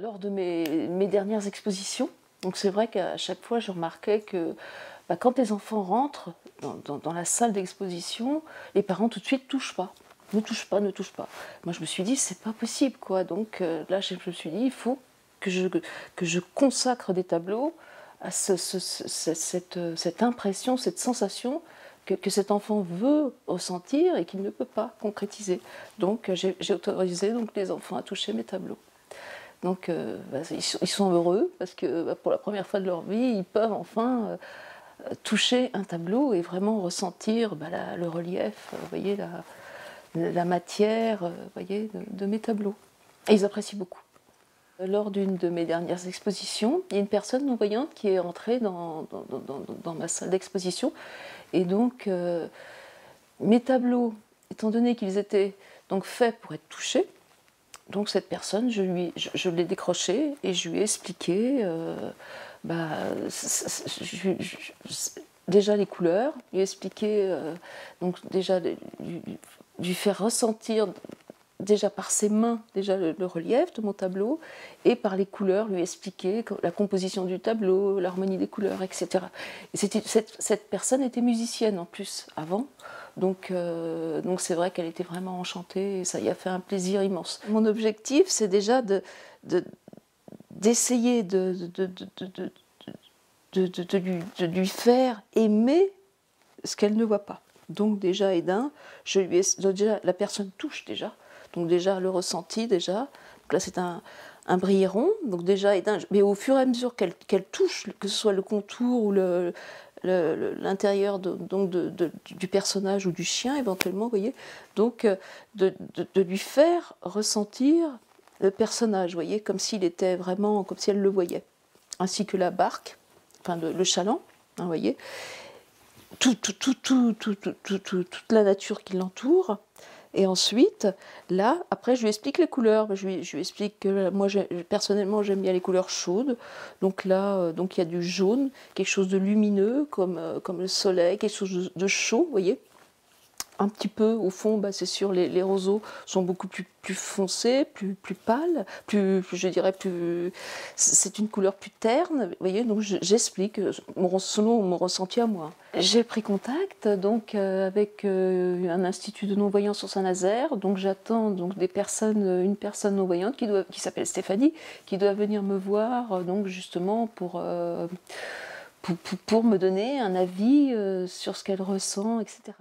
Lors de mes dernières expositions, donc c'est vrai qu'à chaque fois je remarquais que quand les enfants rentrent dans la salle d'exposition, les parents tout de suite touchent pas. Ne touche pas, ne touche pas. Moi je me suis dit c'est pas possible quoi. Donc là je me suis dit il faut que je consacre des tableaux à cette impression, cette sensation que cet enfant veut ressentir et qu'il ne peut pas concrétiser. Donc j'ai autorisé donc, les enfants à toucher mes tableaux. Donc ils sont heureux parce que pour la première fois de leur vie, ils peuvent enfin toucher un tableau et vraiment ressentir le relief, vous voyez, la matière voyez, de mes tableaux. Et ils apprécient beaucoup. Lors d'une de mes dernières expositions, il y a une personne non-voyante qui est entrée dans ma salle d'exposition. Et donc, mes tableaux, étant donné qu'ils étaient donc faits pour être touchés, donc cette personne, je l'ai décroché et je lui ai expliqué déjà les couleurs, lui ai expliqué donc déjà lui faire ressentir déjà par ses mains déjà le relief de mon tableau et par les couleurs lui expliquer la composition du tableau, l'harmonie des couleurs, etc. Et cette personne était musicienne en plus avant. Donc c'est vrai qu'elle était vraiment enchantée et ça y a fait un plaisir immense. Mon objectif, c'est déjà d'essayer de lui faire aimer ce qu'elle ne voit pas. Donc déjà, déjà la personne touche déjà. Donc déjà le ressenti déjà. Donc là c'est un briéron. Donc déjà mais au fur et à mesure qu'elle touche, que ce soit le contour ou l'intérieur du personnage ou du chien éventuellement, vous voyez, donc de lui faire ressentir le personnage, vous voyez, comme s'il était vraiment, comme si elle le voyait, ainsi que la barque, enfin le chaland, hein, vous voyez, toute la nature qui l'entoure. Et ensuite, là, après, je lui explique les couleurs. Je lui explique que moi, personnellement, j'aime bien les couleurs chaudes. Donc là, donc il y a du jaune, quelque chose de lumineux, comme le soleil, quelque chose de chaud, vous voyez. Un petit peu, au fond, c'est sûr, les roseaux sont beaucoup plus foncés, plus pâles, je dirais, c'est une couleur plus terne, vous voyez, donc j'explique selon mon ressenti à moi. J'ai pris contact donc avec un institut de non-voyance sur Saint-Nazaire, donc j'attends donc une personne non-voyante qui s'appelle Stéphanie, qui doit venir me voir donc justement pour me donner un avis sur ce qu'elle ressent, etc.